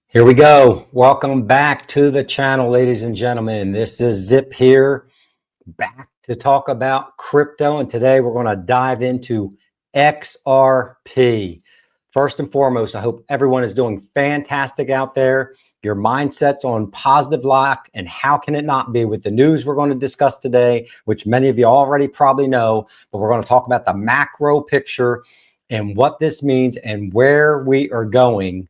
Here we go. Welcome back to the channel, ladies and gentlemen. This is Zip here, back to talk about crypto. And today we're going to dive into XRP. First and foremost, I hope everyone is doing fantastic out there. Your mindset's on positive lock, and how can it not be with the news we're going to discuss today, which many of you already probably know, but we're going to talk about the macro picture and what this means and where we are going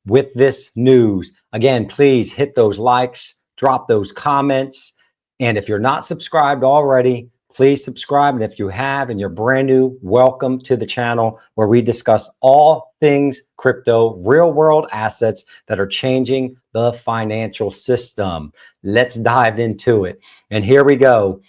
with this news. Again, please hit those likes, drop those comments. And if you're not subscribed already, please subscribe. And if you have and you're brand new, welcome to the channel where we discuss all things crypto, real world assets that are changing the financial system. Let's dive into it. And here we go.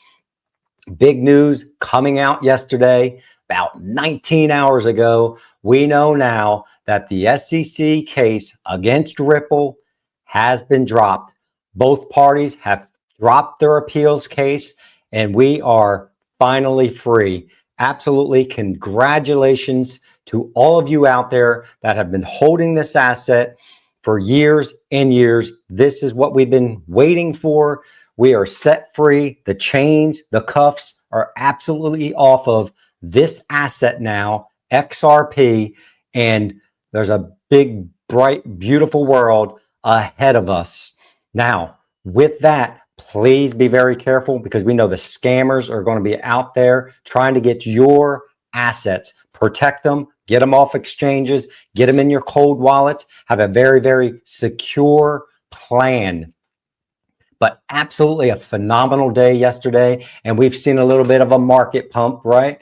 Big news coming out yesterday, about 19 hours ago. We know now that the SEC case against Ripple has been dropped. Both parties have dropped their appeals case, and we are finally free. Absolutely, congratulations to all of you out there that have been holding this asset for years and years. This is what we've been waiting for. We are set free. The chains, the cuffs are absolutely off of this asset now, XRP, and there's a big, bright, beautiful world ahead of us. Now, with that, please be very careful because we know the scammers are going to be out there trying to get your assets. Protect them, get them off exchanges, get them in your cold wallet, have a very, very secure plan. But absolutely a phenomenal day yesterday, and we've seen a little bit of a market pump, right?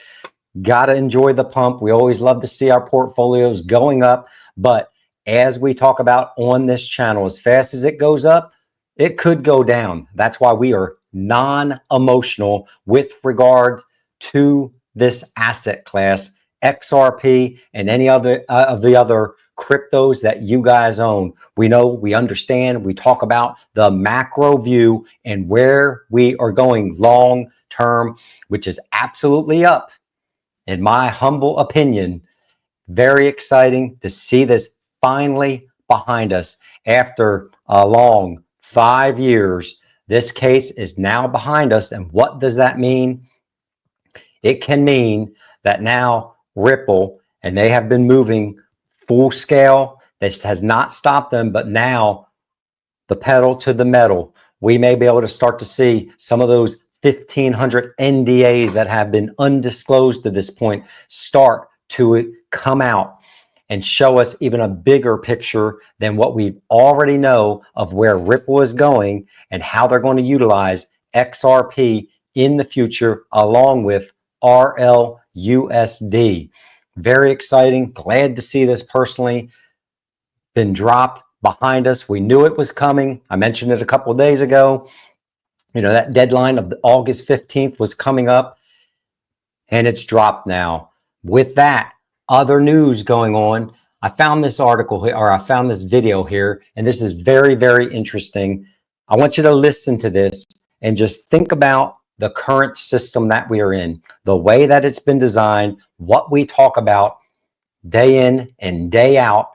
Got to enjoy the pump. We always love to see our portfolios going up, but as we talk about on this channel, as fast as it goes up, it could go down. That's why we are non-emotional with regard to this asset class, XRP, and any other of the other cryptos that you guys own. We know, we understand, we talk about the macro view and where we are going long term, which is absolutely up. In my humble opinion, very exciting to see this finally behind us after a long 5 years. This case is now behind us. And what does that mean? It can mean that now Ripple, and they have been moving full scale. This has not stopped them, but now the pedal to the metal. We may be able to start to see some of those 1,500 NDAs that have been undisclosed to this point start to come out and show us even a bigger picture than what we already know of where Ripple is going and how they're going to utilize XRP in the future along with RLUSD. Very exciting. Glad to see this personally been dropped behind us. We knew it was coming. I mentioned it a couple of days ago. You know, that deadline of August 15th was coming up, and it's dropped now. With that, other news going on. I found this article here, or I found this video here, and this is very, very interesting. I want you to listen to this and just think about the current system that we are in, the way that it's been designed, what we talk about day in and day out,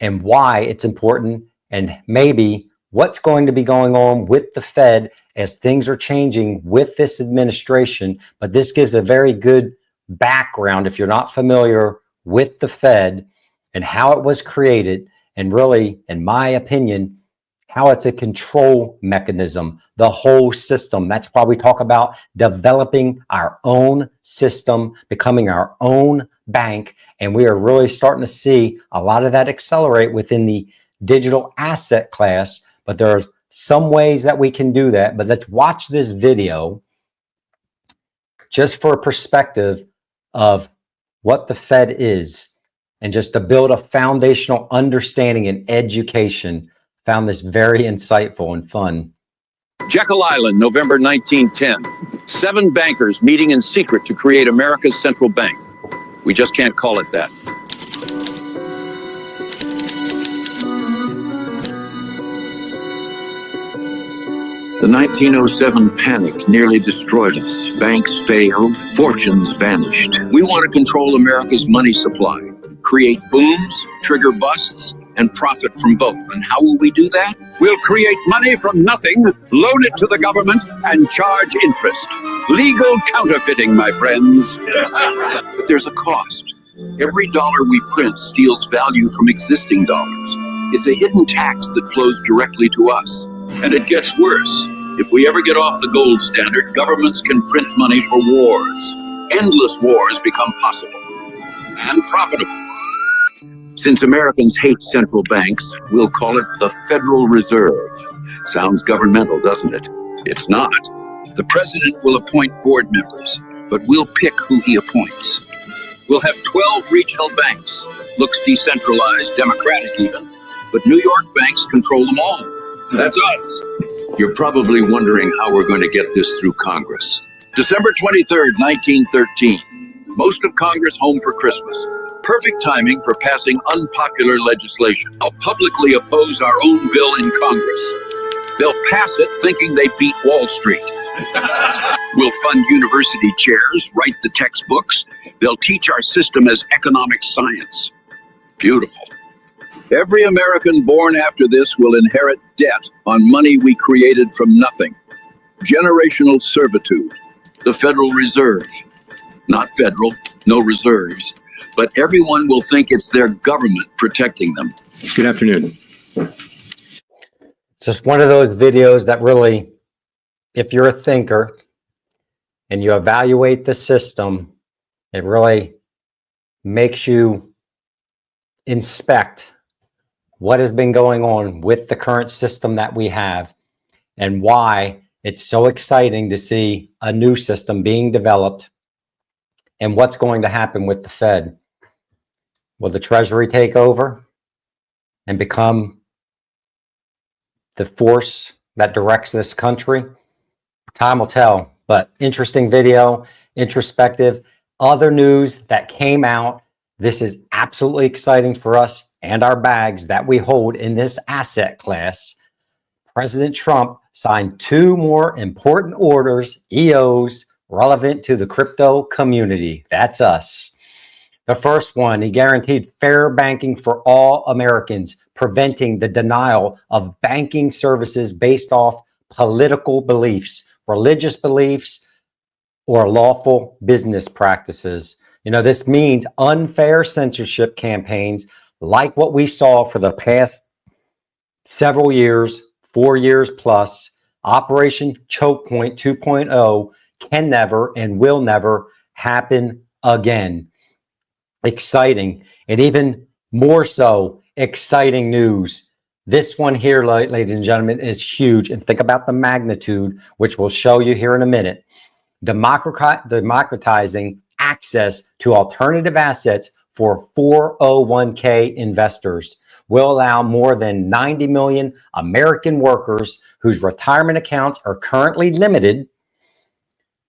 and why it's important, and maybe what's going to be going on with the Fed as things are changing with this administration. But this gives a very good background if you're not familiar with the Fed and how it was created, and really, in my opinion, how it's a control mechanism, the whole system. That's why we talk about developing our own system, becoming our own bank. And we are really starting to see a lot of that accelerate within the digital asset class. But there's some ways that we can do that. But let's watch this video just for a perspective of what the Fed is and just to build a foundational understanding and education. Found this very insightful and fun. Jekyll Island, November 1910. 7 bankers meeting in secret to create America's central bank. We just can't call it that. The 1907 panic nearly destroyed us. Banks failed, fortunes vanished. We want to control America's money supply, create booms, trigger busts, and profit from both. And how will we do that? We'll create money from nothing, loan it to the government, and charge interest. Legal counterfeiting, my friends. But there's a cost. Every dollar we print steals value from existing dollars. It's a hidden tax that flows directly to us. And it gets worse. If we ever get off the gold standard, governments can print money for wars. Endless wars become possible and profitable. Since Americans hate central banks, we'll call it the Federal Reserve. Sounds governmental, doesn't it? It's not. The president will appoint board members, but we'll pick who he appoints. We'll have 12 regional banks. Looks decentralized, democratic even, but New York banks control them all. That's us. You're probably wondering how we're going to get this through Congress. December 23rd, 1913. Most of Congress home for Christmas. Perfect timing for passing unpopular legislation. I'll publicly oppose our own bill in Congress. They'll pass it thinking they beat Wall Street. We'll fund university chairs, write the textbooks. They'll teach our system as economic science. Beautiful. Every American born after this will inherit debt on money we created from nothing. Generational servitude. The Federal Reserve. Not federal, no reserves. But everyone will think it's their government protecting them. Good afternoon. It's just one of those videos that really, if you're a thinker and you evaluate the system, it really makes you inspect what has been going on with the current system that we have and why it's so exciting to see a new system being developed and what's going to happen with the Fed. Will the Treasury take over and become the force that directs this country? Time will tell, but interesting video, introspective. Other news that came out. This is absolutely exciting for us and our bags that we hold in this asset class. President Trump signed 2 more important orders, EOs, relevant to the crypto community. That's us. The first one, he guaranteed fair banking for all Americans, preventing the denial of banking services based off political beliefs, religious beliefs, or lawful business practices. You know, this means unfair censorship campaigns like what we saw for the past several years, 4 years plus. Operation Choke Point 2.0 can never and will never happen again. Exciting, and even more so, exciting news. This one here, ladies and gentlemen, is huge. And think about the magnitude, which we'll show you here in a minute. Democratizing access to alternative assets for 401k investors will allow more than 90 million American workers whose retirement accounts are currently limited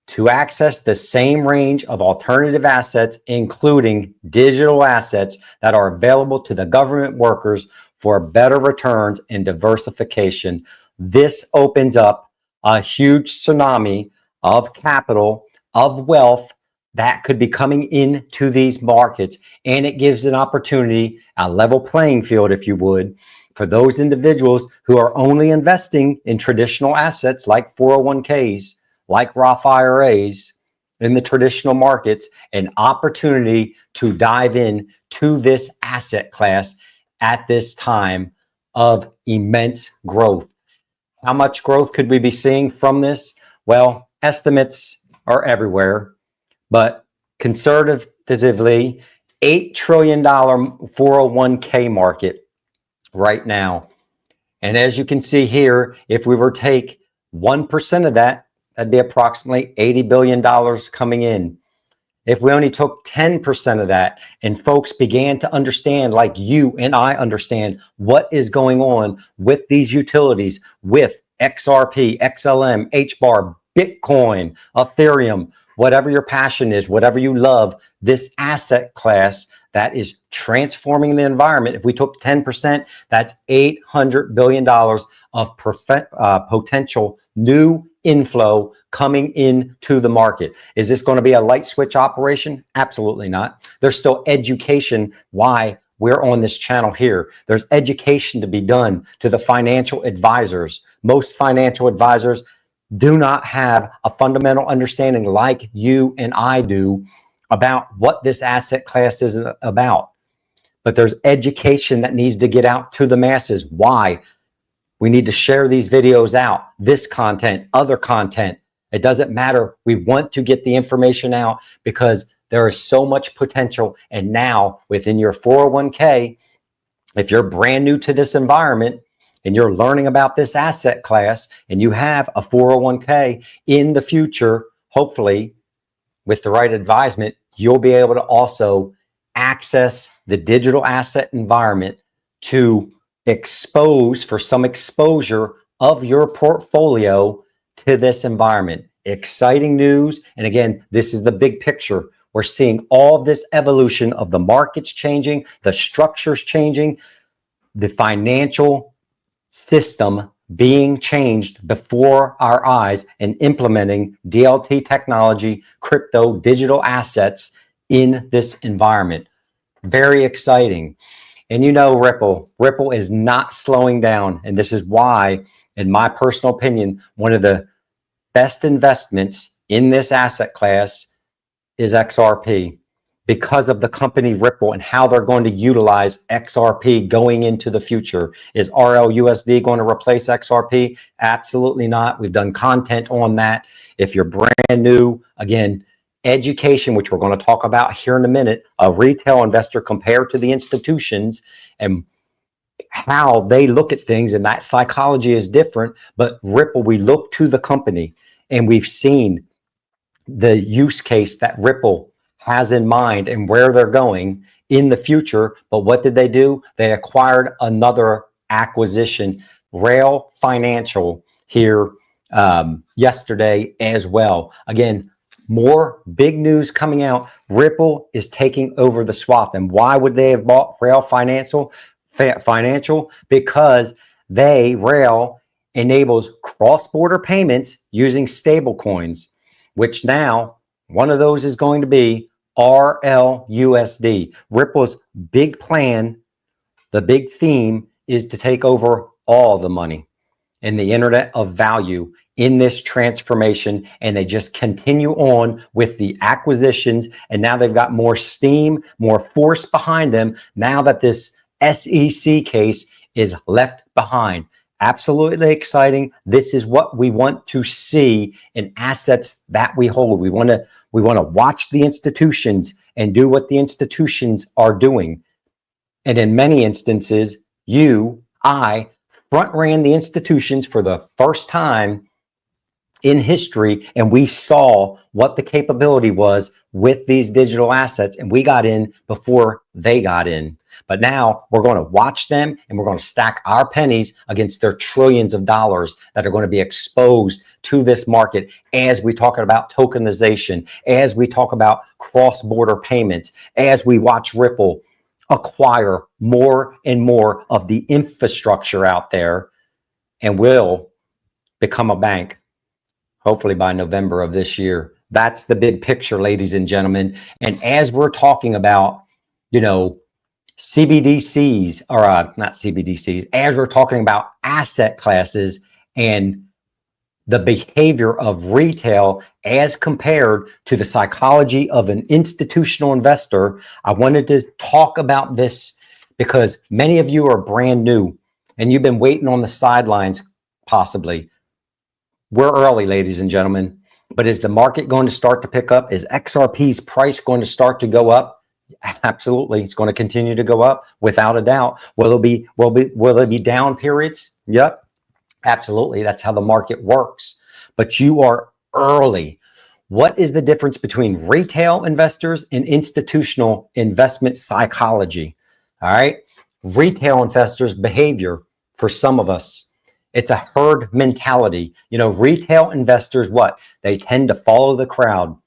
to access the same range of alternative assets, including digital assets that are available to the government workers for better returns and diversification. This opens up a huge tsunami of capital, of wealth that could be coming into these markets. And it gives an opportunity, a level playing field, if you would, for those individuals who are only investing in traditional assets like 401ks, like Roth IRAs in the traditional markets, an opportunity to dive in to this asset class at this time of immense growth. How much growth could we be seeing from this? Well, estimates are everywhere, but conservatively, $8 trillion 401k market right now. And as you can see here, if we were to take 1% of that, that'd be approximately $80 billion coming in. If we only took 10% of that and folks began to understand, like you and I understand, what is going on with these utilities, with XRP, XLM, HBAR, Bitcoin, Ethereum, whatever your passion is, whatever you love, this asset class that is transforming the environment. If we took 10%, that's $800 billion of potential new inflow coming into the market. Is this going to be a light switch operation? Absolutely not. There's still education why we're on this channel here. There's education to be done to the financial advisors. Most financial advisors do not have a fundamental understanding like you and I do about what this asset class is about. But there's education that needs to get out to the masses. Why? We need to share these videos out, this content, other content. It doesn't matter. We want to get the information out because there is so much potential. And now within your 401k, if you're brand new to this environment and you're learning about this asset class and you have a 401k in the future, hopefully with the right advisement, you'll be able to also access the digital asset environment to expose for some exposure of your portfolio to this environment. Exciting news. And again, this is the big picture. We're seeing all this evolution of the markets changing, the structures changing, the financial system being changed before our eyes and implementing DLT technology, crypto, digital assets in this environment. Very exciting. And you know, Ripple is not slowing down. And this is why, in my personal opinion, one of the best investments in this asset class is XRP, because of the company Ripple and how they're going to utilize XRP going into the future. Is RLUSD going to replace XRP? Absolutely not. We've done content on that. If you're brand new, again, education, which we're going to talk about here in a minute, a retail investor compared to the institutions and how they look at things, and that psychology is different. But Ripple, we look to the company and we've seen the use case that Ripple has in mind and where they're going in the future. But what did they do? They acquired another acquisition, Rail Financial, here yesterday as well. Again, more big news coming out. Ripple is taking over the swap. And why would they have bought Rail Financial? Because Rail enables cross-border payments using stable coins, which now one of those is going to be RLUSD. Ripple's big plan, the big theme, is to take over all the money and the internet of value in this transformation. And they just continue on with the acquisitions. And now they've got more steam, more force behind them now that this SEC case is left behind. Absolutely exciting. This is what we want to see in assets that we hold. We want to watch the institutions and do what the institutions are doing. And in many instances, I front ran the institutions for the first time in history, and we saw what the capability was with these digital assets, and we got in before they got in. But now we're going to watch them and we're going to stack our pennies against their trillions of dollars that are going to be exposed to this market as we talk about tokenization, as we talk about cross-border payments, as we watch Ripple acquire more and more of the infrastructure out there and will become a bank, hopefully by November of this year. That's the big picture, ladies and gentlemen. And as we're talking about, CBDCs, or not CBDCs, as we're talking about asset classes and the behavior of retail as compared to the psychology of an institutional investor, I wanted to talk about this because many of you are brand new and you've been waiting on the sidelines, possibly. We're early, ladies and gentlemen, but is the market going to start to pick up? Is XRP's price going to start to go up? Absolutely. It's going to continue to go up without a doubt. Will there be down periods? Yep. Absolutely. That's how the market works. But you are early. What is the difference between retail investors and institutional investment psychology? All right. Retail investors' behavior, for some of us, it's a herd mentality. Retail investors, they tend to follow the crowd.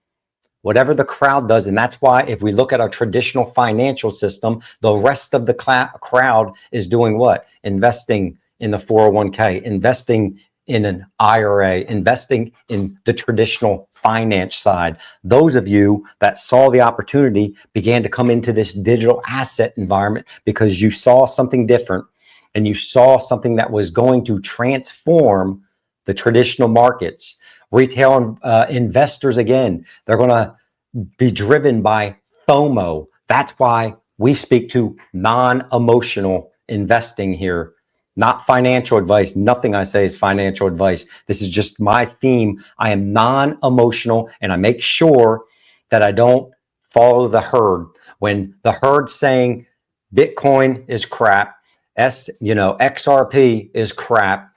Whatever the crowd does. And that's why if we look at our traditional financial system, the rest of the crowd is doing what? Investing in the 401k, investing in an IRA, investing in the traditional finance side. Those of you that saw the opportunity began to come into this digital asset environment because you saw something different and you saw something that was going to transform the traditional markets. Retail investors, again, they're going to be driven by FOMO. That's why we speak to non-emotional investing here. Not financial advice. Nothing I say is financial advice. This is just my theme. I am non-emotional, and I make sure that I don't follow the herd. When the herd's saying Bitcoin is crap, XRP is crap,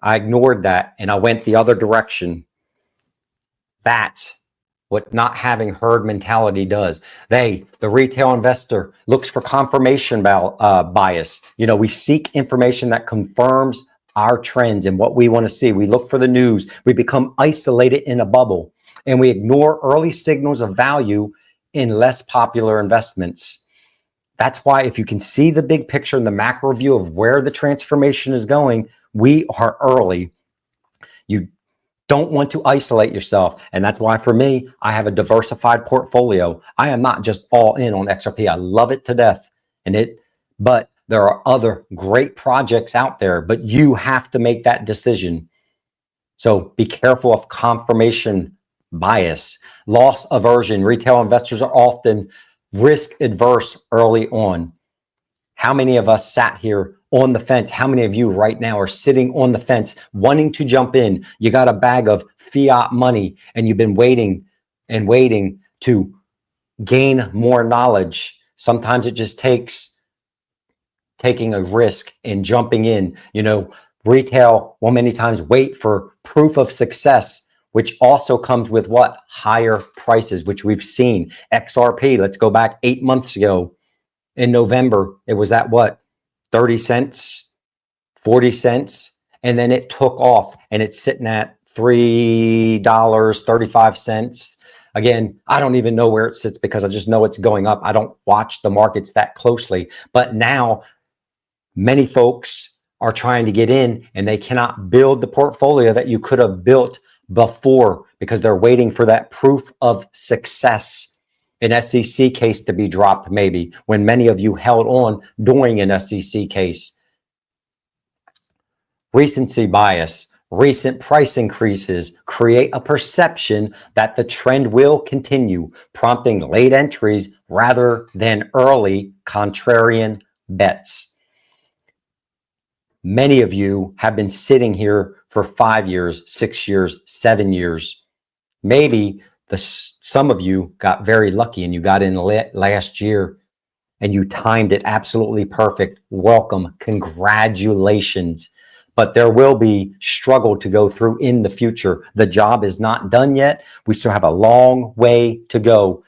I ignored that and I went the other direction. That's what not having herd mentality does. The retail investor looks for confirmation bias. We seek information that confirms our trends and what we want to see. We look for the news. We become isolated in a bubble, and we ignore early signals of value in less popular investments. That's why if you can see the big picture and the macro view of where the transformation is going, we are early. You don't want to isolate yourself. And that's why for me, I have a diversified portfolio. I am not just all in on XRP. I love it to death. But there are other great projects out there, but you have to make that decision. So be careful of confirmation bias, loss aversion. Retail investors are often risk adverse early on. How many of us sat here on the fence? How many of you right now are sitting on the fence wanting to jump in? You got a bag of fiat money and you've been waiting and waiting to gain more knowledge. Sometimes it just takes taking a risk and jumping in. Retail will many times wait for proof of success, which also comes with what? Higher prices, which we've seen. XRP, let's go back 8 months ago. In November, it was at what? 30 cents, 40 cents. And then it took off and it's sitting at $3.35. Again, I don't even know where it sits because I just know it's going up. I don't watch the markets that closely. But now many folks are trying to get in and they cannot build the portfolio that you could have built before because they're waiting for that proof of success. An SEC case to be dropped, maybe, when many of you held on during an SEC case. Recency bias, recent price increases create a perception that the trend will continue, prompting late entries rather than early contrarian bets. Many of you have been sitting here for 5 years, 6 years, 7 years. Maybe some of you got very lucky and you got in last year and you timed it absolutely perfect. Welcome. Congratulations. But there will be struggle to go through in the future. The job is not done yet. We still have a long way to go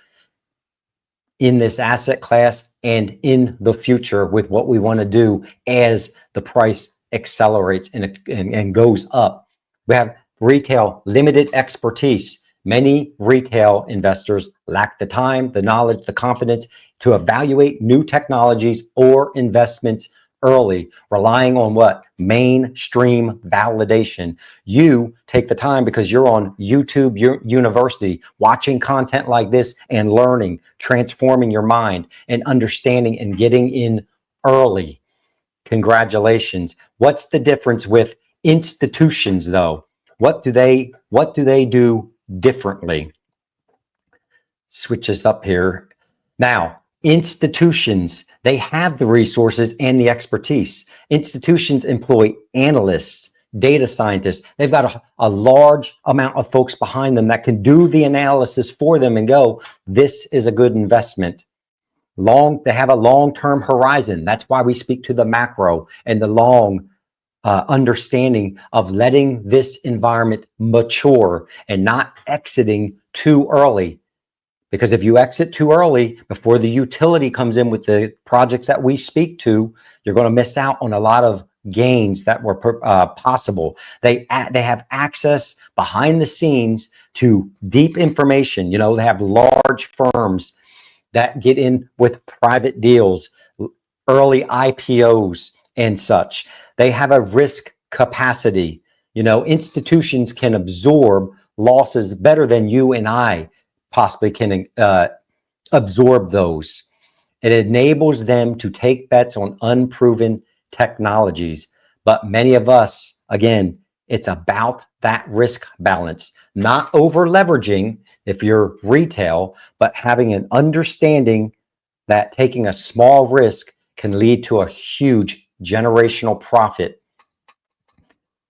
in this asset class and in the future with what we want to do as the price accelerates and goes up. We have retail limited expertise. Many retail investors lack the time, the knowledge, the confidence to evaluate new technologies or investments early, relying on what? Mainstream validation. You take the time because you're on YouTube University, watching content like this and learning, transforming your mind and understanding and getting in early. Congratulations. What's the difference with institutions though? What do they do differently? Switch this up here. Now, institutions, they have the resources and the expertise. Institutions employ analysts, data scientists. They've got a large amount of folks behind them that can do the analysis for them and go, this is a good investment. They have a long-term horizon. That's why we speak to the macro and the long understanding of letting this environment mature and not exiting too early. Because if you exit too early before the utility comes in with the projects that we speak to, you're going to miss out on a lot of gains that were possible. They have access behind the scenes to deep information. They have large firms that get in with private deals, early IPOs and such. They have a risk capacity. Institutions can absorb losses better than you and I possibly can absorb those. It enables them to take bets on unproven technologies. But many of us, again, it's about that risk balance, not over leveraging if you're retail, but having an understanding that taking a small risk can lead to a huge generational profit.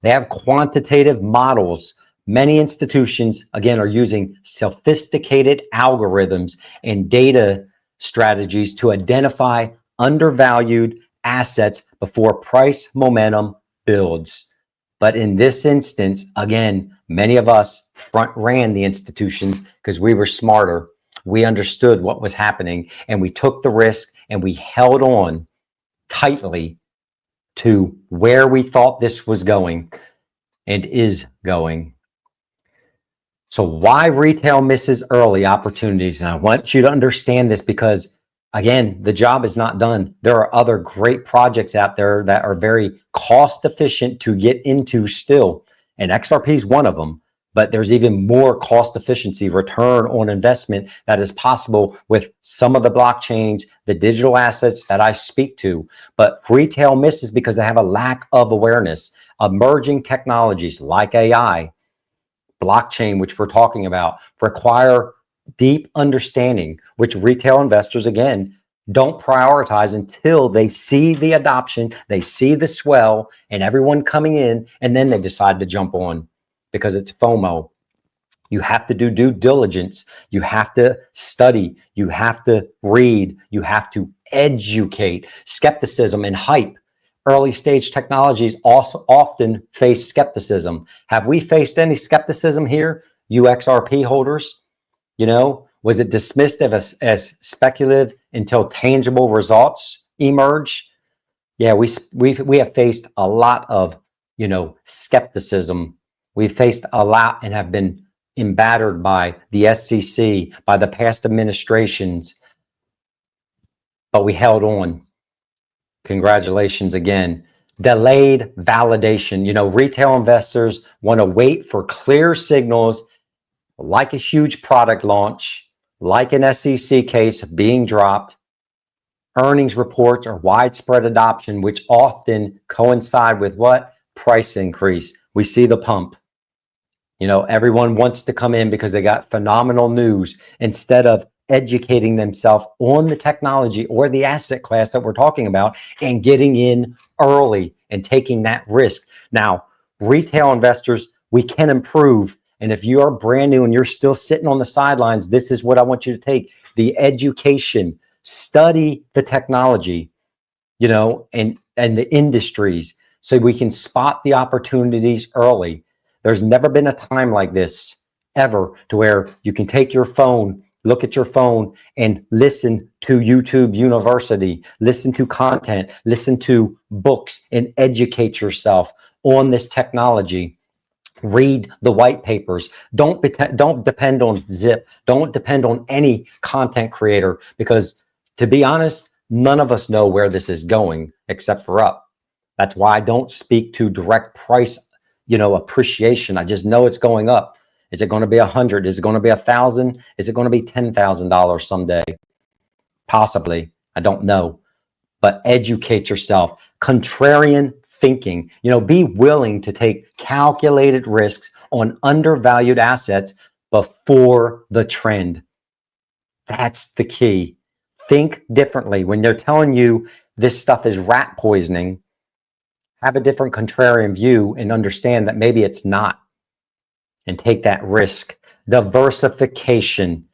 They have quantitative models. Many institutions, again, are using sophisticated algorithms and data strategies to identify undervalued assets before price momentum builds. But in this instance, again, many of us front ran the institutions because we were smarter. We understood what was happening and we took the risk and we held on tightly to where we thought this was going and is going. So why retail misses early opportunities? And I want you to understand this because, again, the job is not done. There are other great projects out there that are very cost efficient to get into still. And XRP is one of them. But there's even more cost efficiency, return on investment that is possible with some of the blockchains, the digital assets that I speak to. But retail misses because they have a lack of awareness. Emerging technologies like AI, blockchain, which we're talking about, require deep understanding, which retail investors, again, don't prioritize until they see the adoption, they see the swell and everyone coming in, and then they decide to jump on. Because it's FOMO. You have to do due diligence. You have to study. You have to read. You have to educate. Skepticism and hype. Early stage technologies also often face skepticism. Have we faced any skepticism here, you XRP holders? Was it dismissed as speculative until tangible results emerge? Yeah, we have faced a lot of, skepticism. We've faced a lot and have been embattered by the SEC, by the past administrations, but we held on. Congratulations again. Delayed validation. Retail investors want to wait for clear signals like a huge product launch, like an SEC case being dropped, earnings reports or widespread adoption, which often coincide with what? Price increase. We see the pump. Everyone wants to come in because they got phenomenal news instead of educating themselves on the technology or the asset class that we're talking about and getting in early and taking that risk. Now, retail investors, we can improve. And if you are brand new and you're still sitting on the sidelines, this is what I want you to take. The education, study the technology, and the industries so we can spot the opportunities early. There's never been a time like this ever to where you can take your phone, look at your phone and listen to YouTube University, listen to content, listen to books and educate yourself on this technology. Read the white papers. Don't depend on Zip. Don't depend on any content creator because, to be honest, none of us know where this is going except for up. That's why I don't speak to direct price appreciation. I just know it's going up. Is it going to be 100? Is it going to be 1,000? Is it going to be $10,000 someday? Possibly. I don't know. But educate yourself. Contrarian thinking. Be willing to take calculated risks on undervalued assets before the trend. That's the key. Think differently. When they're telling you this stuff is rat poisoning, have a different contrarian view and understand that maybe it's not, and take that risk. Diversification.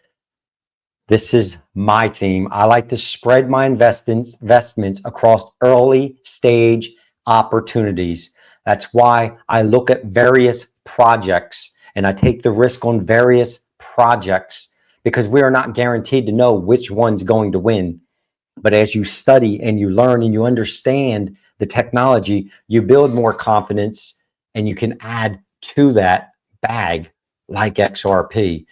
This is my theme. I like to spread my investments across early stage opportunities. That's why I look at various projects and I take the risk on various projects because we are not guaranteed to know which one's going to win. But as you study and you learn and you understand the technology, you build more confidence and you can add to that bag like XRP.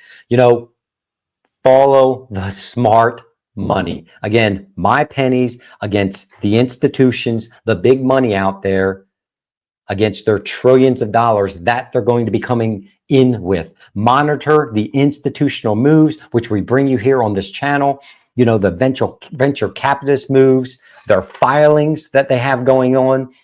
Follow the smart money. Again, my pennies against the institutions, the big money out there. against their trillions of dollars that they're going to be coming in with. Monitor the institutional moves, which we bring you here on this channel. You know, the venture capitalist moves, their filings that they have going on,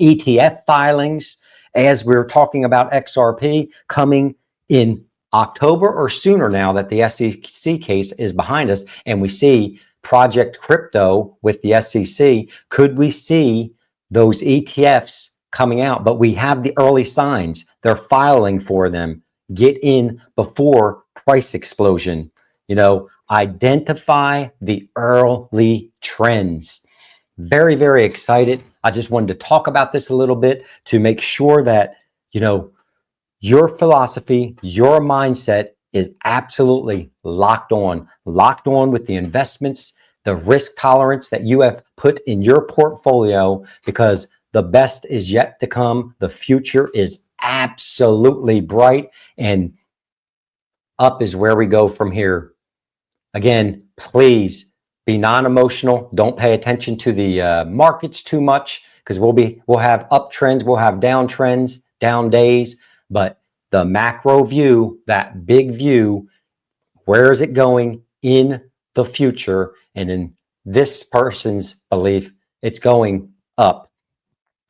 ETF filings, as we're talking about XRP coming in October or sooner now that the SEC case is behind us, and we see Project Crypto with the SEC. Could we see those ETFs coming out? But we have the early signs. They're filing for them. Get in before price explosion. You know, identify the early trends. Very, very excited. I just wanted to talk about this a little bit to make sure that, you know, your philosophy, your mindset is absolutely locked on with the investments, the risk tolerance that you have put in your portfolio, because the best is yet to come. The future is absolutely bright, and up is where we go from here. Again, please be non-emotional. Don't pay attention to the markets too much, because we'll have uptrends, we'll have downtrends, down days, but the macro view, that big view, where is it going in the future? And in this person's belief, it's going up.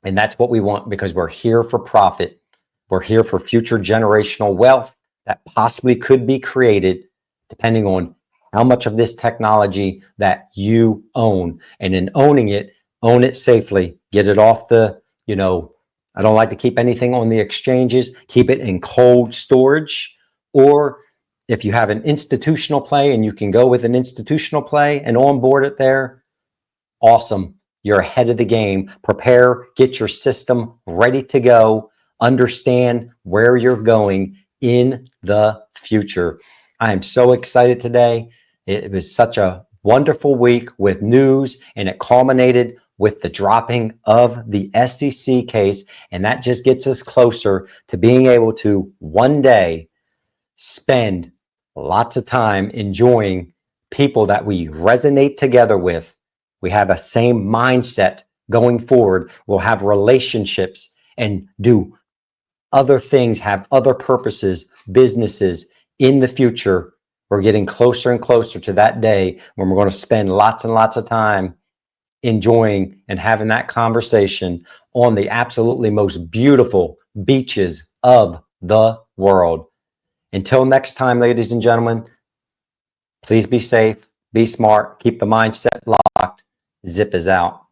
And that's what we want, because we're here for profit. We're here for future generational wealth that possibly could be created depending on how much of this technology that you own. And in owning it, own it safely. Get it off the, you know, I don't like to keep anything on the exchanges. Keep it in cold storage. Or if you have an institutional play and you can go with an institutional play and onboard it there, awesome. You're ahead of the game. Prepare, get your system ready to go. Understand where you're going in the future. I am so excited today. It was such a wonderful week with news, and it culminated with the dropping of the SEC case. And that just gets us closer to being able to one day spend lots of time enjoying people that we resonate together with. We have a same mindset going forward. We'll have relationships and do other things, have other purposes, businesses in the future. We're getting closer and closer to that day when we're going to spend lots and lots of time enjoying and having that conversation on the absolutely most beautiful beaches of the world. Until next time, ladies and gentlemen, please be safe, be smart, keep the mindset locked. Zip is out.